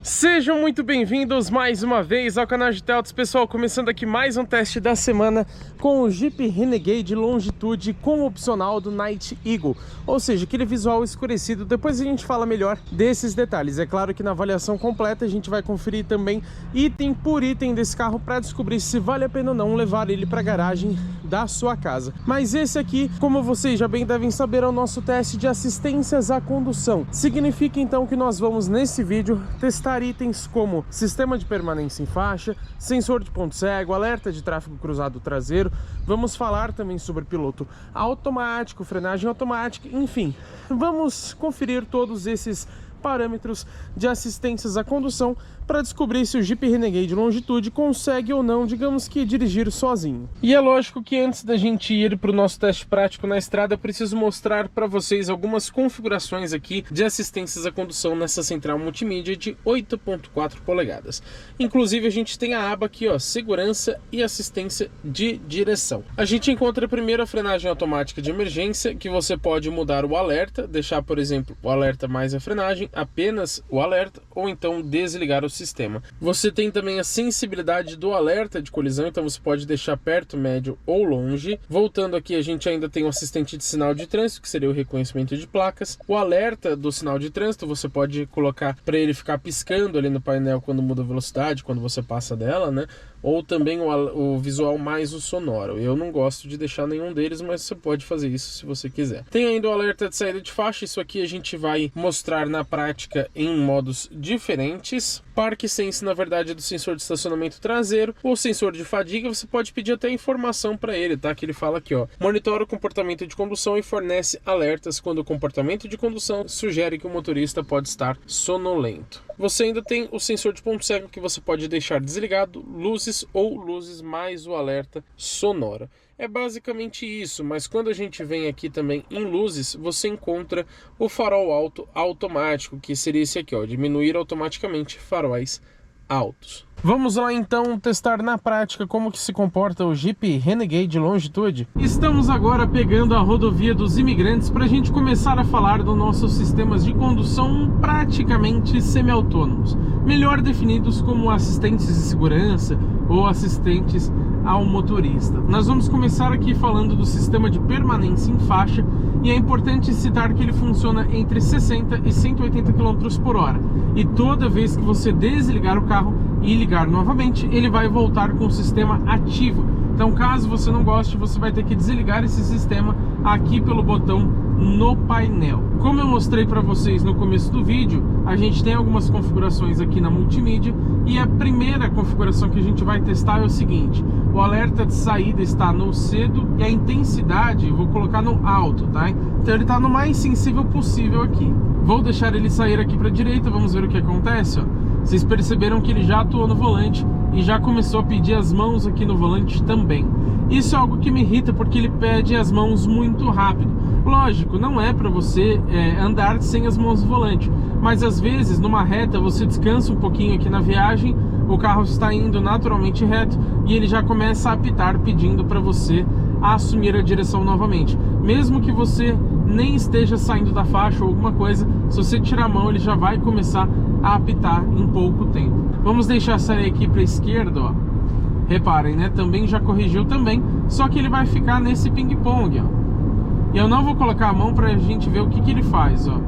Sejam muito bem-vindos mais uma vez ao canal de Teltos, pessoal, começando aqui mais um teste da semana com o Jeep Renegade Longitude com o opcional do Night Eagle, ou seja, aquele visual escurecido. Depois a gente fala melhor desses detalhes. É claro que na avaliação completa a gente vai conferir também item por item desse carro para descobrir se vale a pena ou não levar ele para a garagem da sua casa. Mas esse aqui, como vocês já bem devem saber, é o nosso teste de assistências à condução. Significa então que nós vamos nesse vídeo testar itens como sistema de permanência em faixa, sensor de ponto cego, alerta de tráfego cruzado traseiro. Vamos falar também sobre piloto automático, frenagem automática, enfim, vamos conferir todos esses parâmetros de assistências à condução para descobrir se o Jeep Renegade Longitude consegue ou não, digamos que, dirigir sozinho. E é lógico que antes da gente ir para o nosso teste prático na estrada, eu preciso mostrar para vocês algumas configurações aqui de assistências à condução nessa central multimídia de 8.4 polegadas. Inclusive a gente tem a aba aqui, ó, segurança e assistência de direção. A gente encontra primeiro a frenagem automática de emergência, que você pode mudar o alerta, deixar, por exemplo, o alerta mais a frenagem, apenas o alerta, ou então desligar o sistema. Você tem também a sensibilidade do alerta de colisão, então você pode deixar perto, médio ou longe. Voltando aqui, a gente ainda tem o assistente de sinal de trânsito, que seria o reconhecimento de placas. O alerta do sinal de trânsito, você pode colocar para ele ficar piscando ali no painel quando muda a velocidade, quando você passa dela, né? Ou também o visual mais o sonoro. Eu não gosto de deixar nenhum deles, mas você pode fazer isso se você quiser. Tem ainda o alerta de saída de faixa. Isso aqui a gente vai mostrar na prática em modos diferentes. Park Sense, na verdade, é do sensor de estacionamento traseiro. O sensor de fadiga, você pode pedir até informação para ele, tá? Que ele fala aqui, ó: monitora o comportamento de condução e fornece alertas quando o comportamento de condução sugere que o motorista pode estar sonolento. Você ainda tem o sensor de ponto cego, que você pode deixar desligado, luzes ou luzes mais o alerta sonoro. É basicamente isso, mas quando a gente vem aqui também em luzes, você encontra o farol alto automático, que seria esse aqui, ó, diminuir automaticamente faróis altos. Vamos lá então testar na prática como que se comporta o Jeep Renegade Longitude. Estamos agora pegando a rodovia dos imigrantes para a gente começar a falar dos nossos sistemas de condução praticamente semi-autônomos, melhor definidos como assistentes de segurança ou assistentes ao motorista. Nós vamos começar aqui falando do sistema de permanência em faixa, e é importante citar que ele funciona entre 60 e 180 km por hora, e toda vez que você desligar o carro e ligar novamente, ele vai voltar com o sistema ativo. Então, caso você não goste, você vai ter que desligar esse sistema aqui pelo botão no painel. Como eu mostrei para vocês no começo do vídeo, a gente tem algumas configurações aqui na multimídia, e a primeira configuração que a gente vai testar é o seguinte: o alerta de saída está no cedo e a intensidade eu vou colocar no alto, tá? Então ele está no mais sensível possível aqui. Vou deixar ele sair aqui para a direita, vamos ver o que acontece, ó. Vocês perceberam que ele já atuou no volante e já começou a pedir as mãos aqui no volante também. Isso é algo que me irrita, porque ele pede as mãos muito rápido. Lógico, não é para você andar sem as mãos no volante, mas às vezes numa reta você descansa um pouquinho aqui na viagem, o carro está indo naturalmente reto e ele já começa a apitar pedindo para você assumir a direção novamente. Mesmo que você nem esteja saindo da faixa ou alguma coisa, se você tirar a mão ele já vai começar a apitar em pouco tempo. Vamos deixar sair aqui para a esquerda, ó. Reparem, né? Também já corrigiu também, só que ele vai ficar nesse ping-pong, ó. E eu não vou colocar a mão para a gente ver o que ele faz, ó.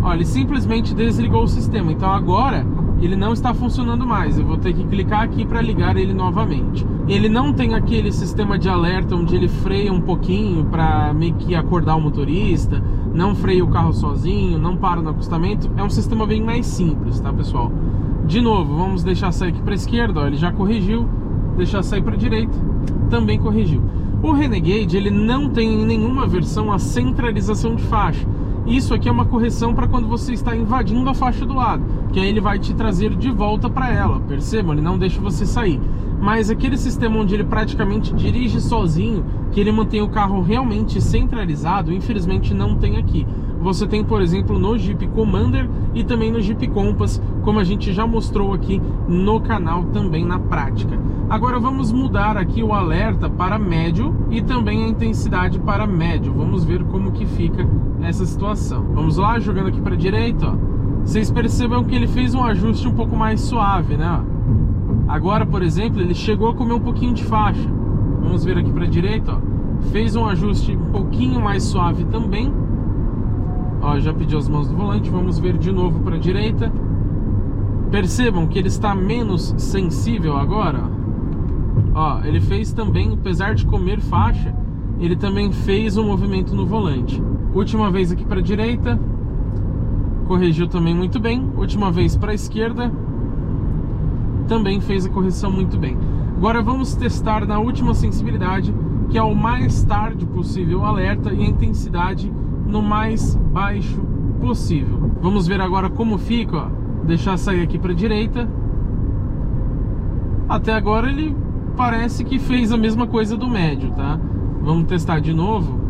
Ó, ele simplesmente desligou o sistema. Então agora ele não está funcionando mais. Eu vou ter que clicar aqui para ligar ele novamente. Ele não tem aquele sistema de alerta onde ele freia um pouquinho para meio que acordar o motorista, não freia o carro sozinho, não para no acostamento. É um sistema bem mais simples, tá, pessoal? De novo, vamos deixar sair aqui para a esquerda, ó, ele já corrigiu. Deixar sair para a direita, também corrigiu. O Renegade, ele não tem em nenhuma versão a centralização de faixa. Isso aqui é uma correção para quando você está invadindo a faixa do lado, que aí ele vai te trazer de volta para ela. Percebam, ele não deixa você sair. Mas aquele sistema onde ele praticamente dirige sozinho, que ele mantém o carro realmente centralizado, infelizmente não tem aqui. Você tem, por exemplo, no Jeep Commander e também no Jeep Compass, como a gente já mostrou aqui no canal também na prática. Agora vamos mudar aqui o alerta para médio e também a intensidade para médio. Vamos ver como que fica essa situação. Vamos lá, jogando aqui para a direita, ó. vocês percebam que ele fez um ajuste um pouco mais suave, né? Agora, por exemplo, ele chegou a comer um pouquinho de faixa. Vamos ver aqui para a direita, ó. Fez um ajuste um pouquinho mais suave também. Ó, já pediu as mãos do volante. Vamos ver de novo para a direita. Percebam que ele está menos sensível agora. Ó, ele fez também, apesar de comer faixa, ele também fez um movimento no volante. Última vez aqui para a direita. Corrigiu também muito bem. Última vez para a esquerda. Também fez a correção muito bem. Agora vamos testar na última sensibilidade, que é o mais tarde possível o alerta e a intensidade no mais baixo possível. Vamos ver agora como fica, ó. Deixar sair aqui para a direita. Até agora ele parece que fez a mesma coisa do médio, tá? Vamos testar de novo.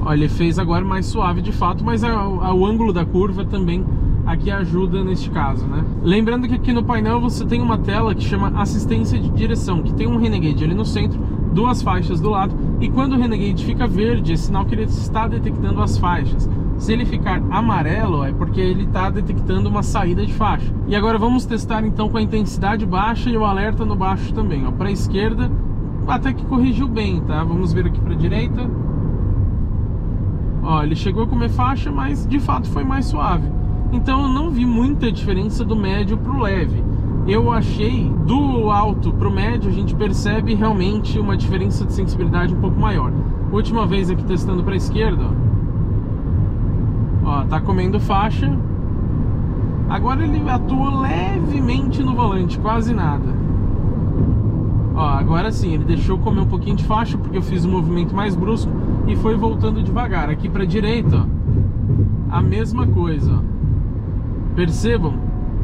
Olha, ele fez agora mais suave de fato, mas o ângulo da curva também aqui ajuda neste caso, né? Lembrando que aqui no painel você tem uma tela que chama assistência de direção, que tem um Renegade ali no centro, duas faixas do lado, e quando o Renegade fica verde é sinal que ele está detectando as faixas. Se ele ficar amarelo, é porque ele está detectando uma saída de faixa. E agora vamos testar então com a intensidade baixa e o alerta no baixo também, ó. Para a esquerda, até que corrigiu bem, tá? Vamos ver aqui para a direita. Ó, ele chegou a comer faixa, mas de fato foi mais suave. Então eu não vi muita diferença do médio para o leve. Eu achei do alto para o médio, a gente percebe realmente uma diferença de sensibilidade um pouco maior. Última vez aqui testando para a esquerda, ó, tá comendo faixa. Agora ele atua levemente no volante, quase nada. Ó, agora sim, ele deixou comer um pouquinho de faixa porque eu fiz um movimento mais brusco e foi voltando devagar. Aqui para a direita, ó, a mesma coisa, ó. Percebam,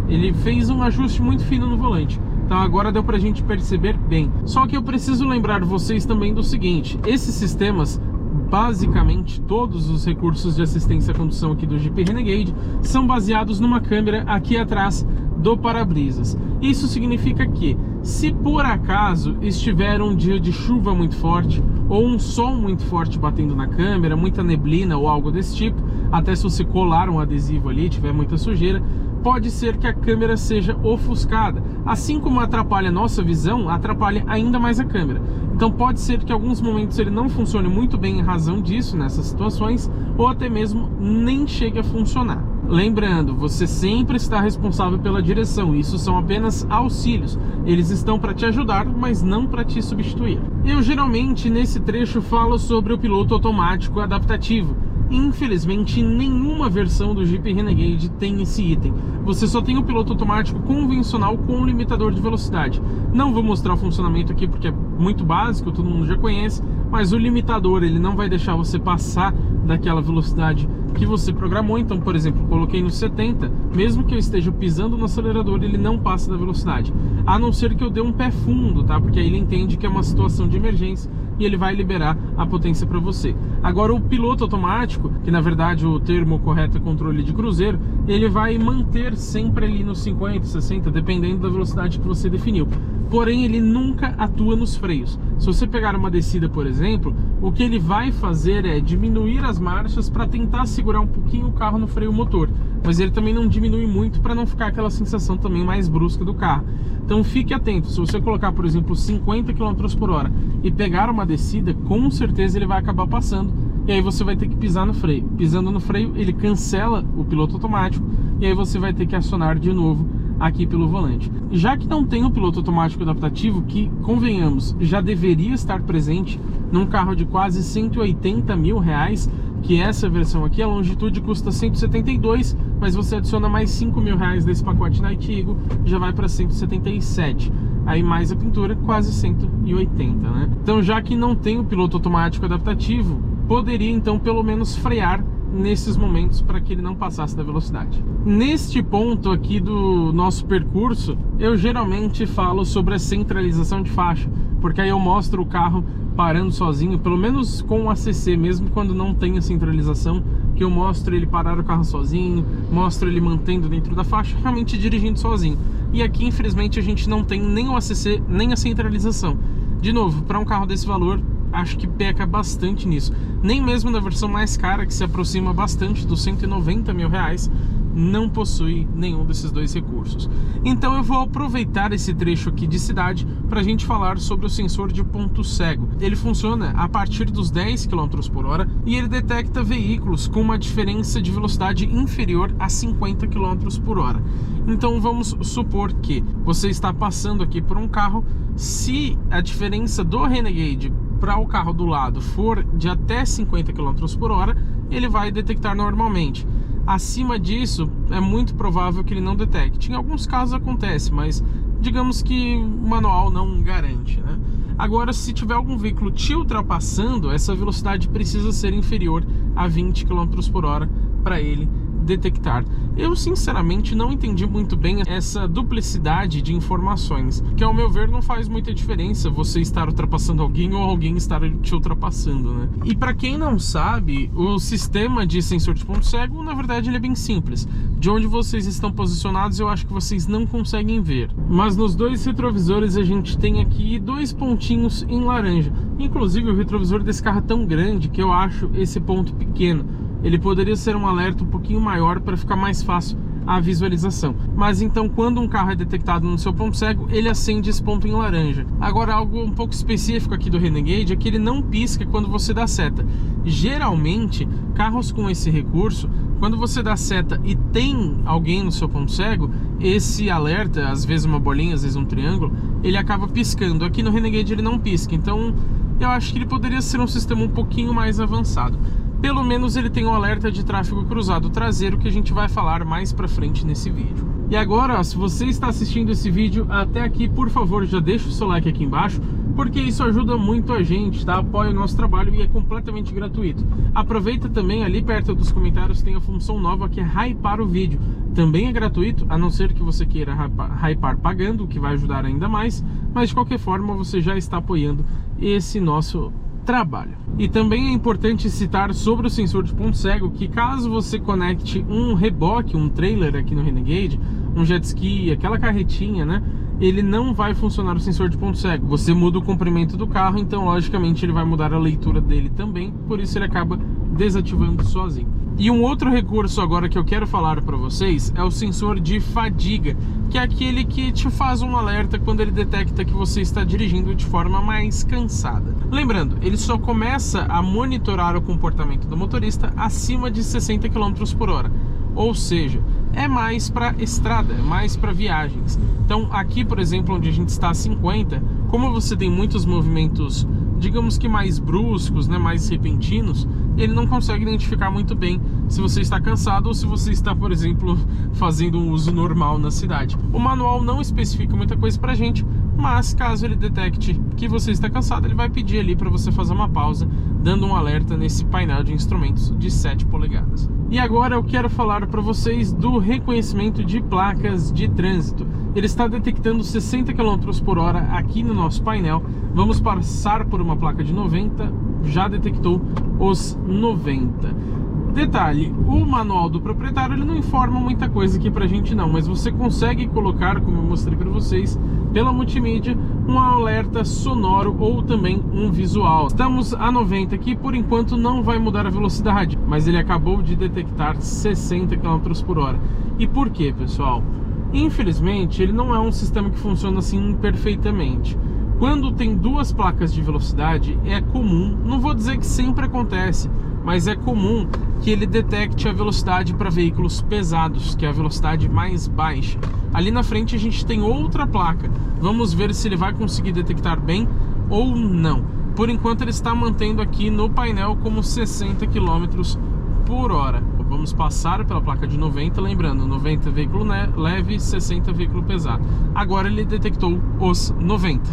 ele fez um ajuste muito fino no volante. Então agora deu pra gente perceber bem. Só que eu preciso lembrar vocês também do seguinte: esses sistemas, basicamente todos os recursos de assistência à condução aqui do Jeep Renegade, são baseados numa câmera aqui atrás do para-brisas. Isso significa que, se por acaso estiver um dia de chuva muito forte ou um sol muito forte batendo na câmera, muita neblina ou algo desse tipo, até se você colar um adesivo ali, tiver muita sujeira, pode ser que a câmera seja ofuscada. Assim como atrapalha a nossa visão, atrapalha ainda mais a câmera. Então pode ser que em alguns momentos ele não funcione muito bem em razão disso, nessas situações, ou até mesmo nem chegue a funcionar. Lembrando, você sempre está responsável pela direção, isso são apenas auxílios. Eles estão para te ajudar, mas não para te substituir. Eu geralmente nesse trecho falo sobre o piloto automático adaptativo. Infelizmente, nenhuma versão do Jeep Renegade tem esse item. Você só tem o piloto automático convencional com limitador de velocidade. Não vou mostrar o funcionamento aqui porque é muito básico, todo mundo já conhece, mas o limitador, ele não vai deixar você passar daquela velocidade que você programou. Então, por exemplo, coloquei no 70, mesmo que eu esteja pisando no acelerador, ele não passa da velocidade, a não ser que eu dê um pé fundo, tá? Porque aí ele entende que é uma situação de emergência e ele vai liberar a potência para você. Agora, o piloto automático, que na verdade o termo correto é controle de cruzeiro, ele vai manter sempre ali nos 50, 60, dependendo da velocidade que você definiu. Porém, ele nunca atua nos freios. Se você pegar uma descida, por exemplo, o que ele vai fazer é diminuir as marchas para tentar segurar um pouquinho o carro no freio motor. Mas ele também não diminui muito para não ficar aquela sensação também mais brusca do carro. Então fique atento, se você colocar, por exemplo, 50 km por hora e pegar uma descida, com certeza ele vai acabar passando. E aí você vai ter que pisar no freio. Pisando no freio, ele cancela o piloto automático e aí você vai ter que acionar de novo aqui pelo volante. Já que não tem o piloto automático adaptativo, que, convenhamos, já deveria estar presente num carro de quase 180 mil reais, que essa versão aqui, a Longitude custa 172, mas você adiciona mais 5 mil reais desse pacote Night Eagle, já vai para 177. Aí mais a pintura, quase 180, né? Então, já que não tem o piloto automático adaptativo, poderia então pelo menos frear nesses momentos para que ele não passasse da velocidade. Neste ponto aqui do nosso percurso, eu geralmente falo sobre a centralização de faixa, porque aí eu mostro o carro parando sozinho, pelo menos com o ACC, mesmo quando não tem a centralização, que eu mostro ele parar o carro sozinho, mostro ele mantendo dentro da faixa, realmente dirigindo sozinho. E aqui, infelizmente, a gente não tem nem o ACC, nem a centralização. De novo, para um carro desse valor, acho que peca bastante nisso. Nem mesmo na versão mais cara, que se aproxima bastante dos 190 mil reais, não possui nenhum desses dois recursos. Então eu vou aproveitar esse trecho aqui de cidade para a gente falar sobre o sensor de ponto cego. Ele funciona a partir dos 10 km por hora e ele detecta veículos com uma diferença de velocidade inferior a 50 km por hora. Então vamos supor que você está passando aqui por um carro, se a diferença do Renegade para o carro do lado for de até 50 km por hora, ele vai detectar normalmente. Acima disso, é muito provável que ele não detecte. Em alguns casos acontece, mas digamos que o manual não garante, né? Agora, se tiver algum veículo te ultrapassando, essa velocidade precisa ser inferior a 20 km por hora para ele detectar. Eu sinceramente não entendi muito bem essa duplicidade de informações, que ao meu ver não faz muita diferença você estar ultrapassando alguém ou alguém estar te ultrapassando, né? E para quem não sabe, o sistema de sensor de ponto cego, na verdade, ele é bem simples. De onde vocês estão posicionados, eu acho que vocês não conseguem ver. Mas nos dois retrovisores a gente tem aqui dois pontinhos em laranja. Inclusive o retrovisor desse carro é tão grande que eu acho esse ponto pequeno. Ele poderia ser um alerta um pouquinho maior para ficar mais fácil a visualização. Mas então, quando um carro é detectado no seu ponto cego, ele acende esse ponto em laranja. Agora, algo um pouco específico aqui do Renegade é que ele não pisca quando você dá seta. Geralmente, carros com esse recurso, quando você dá seta e tem alguém no seu ponto cego, esse alerta, às vezes uma bolinha, às vezes um triângulo, ele acaba piscando. Aqui no Renegade ele não pisca, então eu acho que ele poderia ser um sistema um pouquinho mais avançado. Pelo menos ele tem um alerta de tráfego cruzado traseiro, que a gente vai falar mais pra frente nesse vídeo. E agora, ó, se você está assistindo esse vídeo até aqui, por favor, já deixa o seu like aqui embaixo, porque isso ajuda muito a gente, tá? Apoia o nosso trabalho e é completamente gratuito. Aproveita também, ali perto dos comentários tem a função nova que é hypar o vídeo. Também é gratuito, a não ser que você queira hypar pagando, que vai ajudar ainda mais, mas de qualquer forma você já está apoiando esse nosso trabalho. E também é importante citar sobre o sensor de ponto cego que caso você conecte um reboque, um trailer aqui no Renegade, um jet ski, aquela carretinha, né? Ele não vai funcionar o sensor de ponto cego. Você muda o comprimento do carro, então logicamente ele vai mudar a leitura dele também, por isso ele acaba desativando sozinho. E um outro recurso agora que eu quero falar para vocês é o sensor de fadiga, que é aquele que te faz um alerta quando ele detecta que você está dirigindo de forma mais cansada. Lembrando, ele só começa a monitorar o comportamento do motorista acima de 60 km por hora. Ou seja, é mais para estrada, é mais para viagens. Então aqui, por exemplo, onde a gente está a 50, como você tem muitos movimentos, digamos que mais bruscos, né, mais repentinos, ele não consegue identificar muito bem se você está cansado ou se você está, por exemplo, fazendo um uso normal na cidade. O manual não especifica muita coisa pra gente, mas caso ele detecte que você está cansado, ele vai pedir ali para você fazer uma pausa, dando um alerta nesse painel de instrumentos de 7 polegadas. E agora eu quero falar para vocês do reconhecimento de placas de trânsito. Ele está detectando 60 km por hora aqui no nosso painel. Vamos passar por uma placa de 90, já detectou os 90. Detalhe, o manual do proprietário ele não informa muita coisa aqui pra gente não, mas você consegue colocar, como eu mostrei para vocês, pela multimídia, um alerta sonoro ou também um visual. Estamos a 90 aqui, por enquanto não vai mudar a velocidade, mas ele acabou de detectar 60 km por hora. E por quê, pessoal? Infelizmente, ele não é um sistema que funciona assim perfeitamente. Quando tem duas placas de velocidade, é comum, não vou dizer que sempre acontece, mas é comum que ele detecte a velocidade para veículos pesados, que é a velocidade mais baixa. Ali na frente a gente tem outra placa. Vamos ver se ele vai conseguir detectar bem ou não. Por enquanto ele está mantendo aqui no painel como 60 km por hora. Vamos passar pela placa de 90, lembrando, 90 veículo leve, 60 veículo pesado. Agora ele detectou os 90.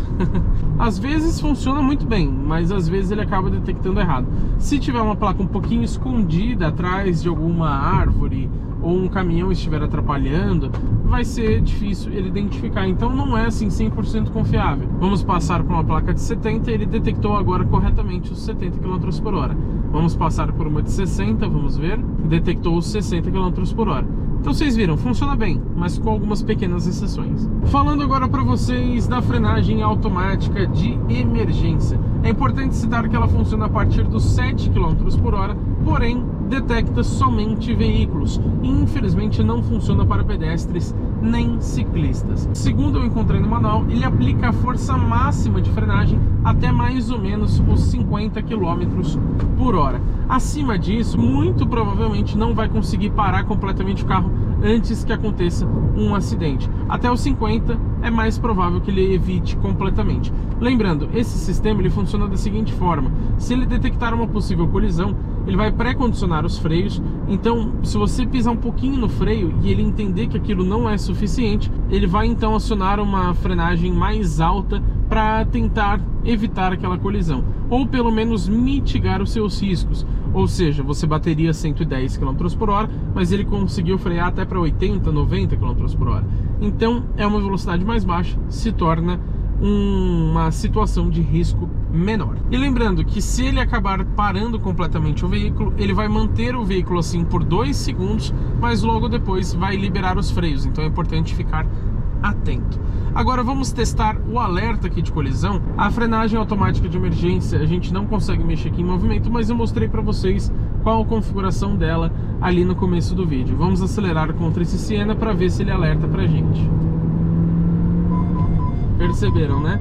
Às vezes funciona muito bem, mas às vezes ele acaba detectando errado. Se tiver uma placa um pouquinho escondida atrás de alguma árvore ou um caminhão estiver atrapalhando, vai ser difícil ele identificar, então não é assim 100% confiável. Vamos passar por uma placa de 70, ele detectou agora corretamente os 70 km por hora. Vamos passar por uma de 60, vamos ver, detectou os 60 km por hora. Então vocês viram, funciona bem, mas com algumas pequenas exceções. Falando agora para vocês da frenagem automática de emergência. É importante citar que ela funciona a partir dos 7 km por hora, porém detecta somente veículos e infelizmente não funciona para pedestres nem ciclistas. Segundo eu encontrei no manual, ele aplica a força máxima de frenagem até mais ou menos os 50 km por hora. Acima disso, muito provavelmente não vai conseguir parar completamente o carro antes que aconteça um acidente. Até os 50 é mais provável que ele evite completamente. Lembrando, esse sistema ele funciona da seguinte forma: se ele detectar uma possível colisão, ele vai pré-condicionar os freios. Então, se você pisar um pouquinho no freio e ele entender que aquilo não é suficiente, ele vai então acionar uma frenagem mais alta para tentar evitar aquela colisão, ou pelo menos mitigar os seus riscos. Ou seja, você bateria 110 km por hora, mas ele conseguiu frear até para 80, 90 km por hora. Então, é uma velocidade mais baixa, se torna uma situação de risco menor. E lembrando que se ele acabar parando completamente o veículo, ele vai manter o veículo assim por 2 segundos, mas logo depois vai liberar os freios. Então é importante ficar atento. Agora vamos testar o alerta aqui de colisão. A frenagem automática de emergência a gente não consegue mexer aqui em movimento, mas eu mostrei para vocês qual a configuração dela ali no começo do vídeo. Vamos acelerar contra esse Siena para ver se ele alerta pra gente. Perceberam, né?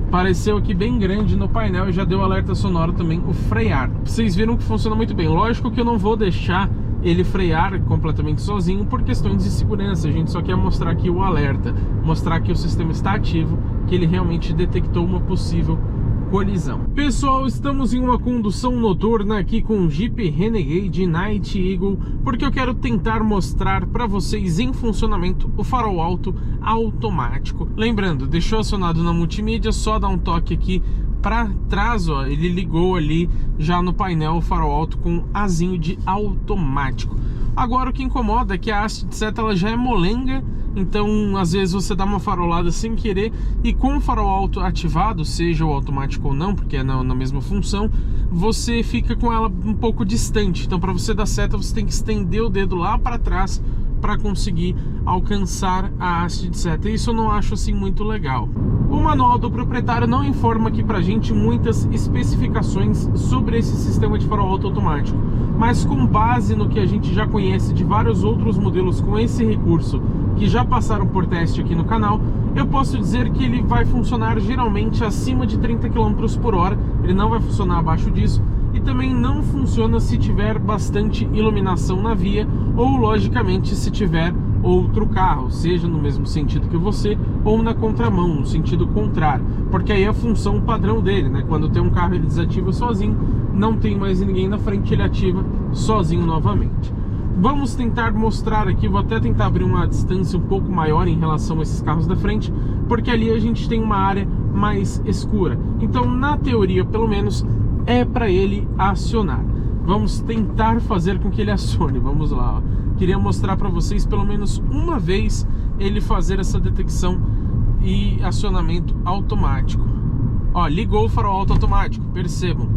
Apareceu aqui bem grande no painel e já deu alerta sonoro também, o frear. Vocês viram que funciona muito bem. Lógico que eu não vou deixar ele frear completamente sozinho por questões de segurança. A gente só quer mostrar aqui o alerta, mostrar que o sistema está ativo, que ele realmente detectou uma possível colisão. Pessoal, estamos em uma condução noturna aqui com o Jeep Renegade Night Eagle, porque eu quero tentar mostrar para vocês em funcionamento o farol alto automático. Lembrando, deixou acionado na multimídia, só dá um toque aqui para trás, ó, ele ligou ali já no painel o farol alto com azinho de automático. Agora o que incomoda é que a haste de seta ela já é molenga, então às vezes você dá uma farolada sem querer e com o farol alto ativado, seja o automático ou não, porque é na mesma função, você fica com ela um pouco distante. Então para você dar seta você tem que estender o dedo lá para trás para conseguir alcançar a haste de seta. Isso eu não acho assim muito legal. O manual do proprietário não informa aqui pra gente muitas especificações sobre esse sistema de farol alto automático, mas com base no que a gente já conhece de vários outros modelos com esse recurso que já passaram por teste aqui no canal, eu posso dizer que ele vai funcionar geralmente acima de 30 km por hora, ele não vai funcionar abaixo disso, e também não funciona se tiver bastante iluminação na via ou, logicamente, se tiver outro carro, seja no mesmo sentido que você ou na contramão, no sentido contrário, porque aí é a função padrão dele, né? Quando tem um carro ele desativa sozinho, não tem mais ninguém na frente, ele ativa sozinho novamente. Vamos tentar mostrar aqui, vou até tentar abrir uma distância um pouco maior em relação a esses carros da frente, porque ali a gente tem uma área mais escura, então na teoria pelo menos é para ele acionar. Vamos tentar fazer com que ele acione, vamos lá, ó. Queria mostrar para vocês pelo menos uma vez ele fazer essa detecção e acionamento automático. Ó, ligou o farol alto automático, percebam.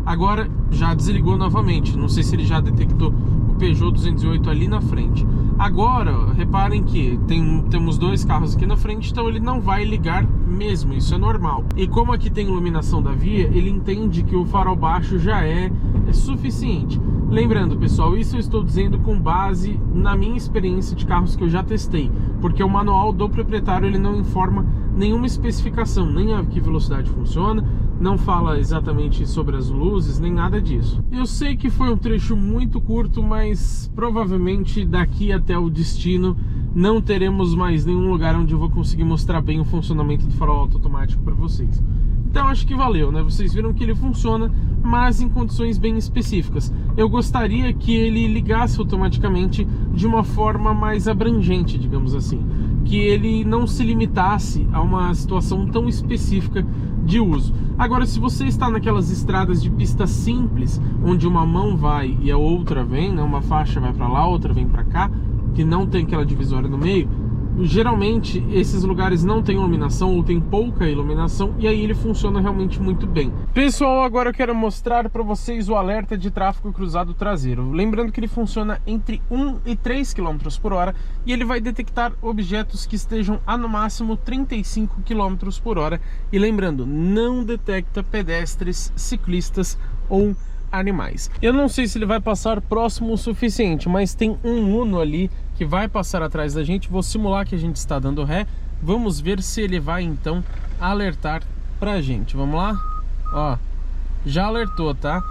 Agora já desligou novamente, não sei se ele já detectou o Peugeot 208 ali na frente. Agora, reparem que temos dois carros aqui na frente, então ele não vai ligar mesmo, isso é normal. E como aqui tem iluminação da via, ele entende que o farol baixo já é suficiente. Lembrando, pessoal, isso eu estou dizendo com base na minha experiência de carros que eu já testei, porque o manual do proprietário ele não informa nenhuma especificação, nem a que velocidade funciona, não fala exatamente sobre as luzes, nem nada disso. Eu sei que foi um trecho muito curto, mas provavelmente daqui até o destino não teremos mais nenhum lugar onde eu vou conseguir mostrar bem o funcionamento do farol alto automático para vocês. Então acho que valeu, né? Vocês viram que ele funciona, mas em condições bem específicas. Eu gostaria que ele ligasse automaticamente de uma forma mais abrangente, digamos assim, que ele não se limitasse a uma situação tão específica de uso. Agora, se você está naquelas estradas de pista simples, onde uma mão vai e a outra vem, né? Uma faixa vai para lá, outra vem para cá, que não tem aquela divisória no meio, geralmente esses lugares não tem iluminação ou tem pouca iluminação, e aí ele funciona realmente muito bem. Pessoal, agora eu quero mostrar para vocês o alerta de tráfego cruzado traseiro. Lembrando que ele funciona entre 1 e 3 km por hora e ele vai detectar objetos que estejam a no máximo 35 km por hora. E lembrando, não detecta pedestres, ciclistas ou animais. Eu não sei se ele vai passar próximo o suficiente, mas tem um Uno ali que vai passar atrás da gente. Vou simular que a gente está dando ré. Vamos ver se ele vai então alertar pra gente. Vamos lá? Ó, já alertou, tá?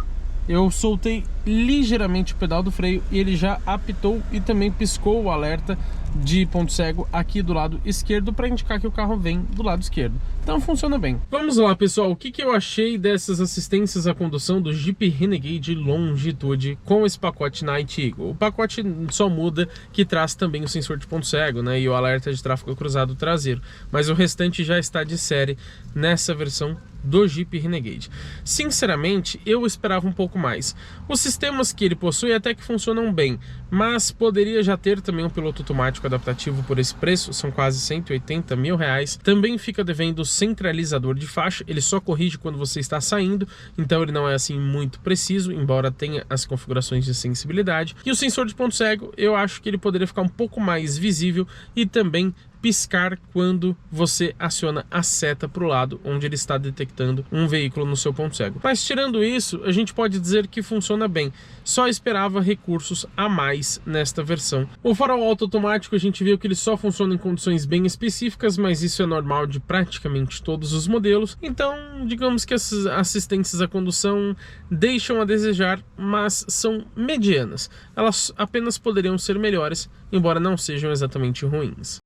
Eu soltei ligeiramente o pedal do freio e ele já apitou e também piscou o alerta de ponto cego aqui do lado esquerdo para indicar que o carro vem do lado esquerdo. Então funciona bem. Vamos lá, pessoal, o que eu achei dessas assistências à condução do Jeep Renegade Longitude com esse pacote Night Eagle. O pacote só muda que traz também o sensor de ponto cego, né, e o alerta de tráfego cruzado traseiro, mas o restante já está de série nessa versão do Jeep Renegade. Sinceramente, eu esperava um pouco mais. Os sistemas que ele possui até que funcionam bem, mas poderia já ter também um piloto automático adaptativo por esse preço, são quase 180 mil reais. Também fica devendo o centralizador de faixa, ele só corrige quando você está saindo, então ele não é assim muito preciso, embora tenha as configurações de sensibilidade. E o sensor de ponto cego, eu acho que ele poderia ficar um pouco mais visível e também piscar quando você aciona a seta para o lado onde ele está detectando um veículo no seu ponto cego. Mas tirando isso, a gente pode dizer que funciona bem. Só esperava recursos a mais nesta versão. O farol automático a gente viu que ele só funciona em condições bem específicas, mas isso é normal de praticamente todos os modelos. Então, digamos que as assistências à condução deixam a desejar, mas são medianas. Elas apenas poderiam ser melhores, embora não sejam exatamente ruins.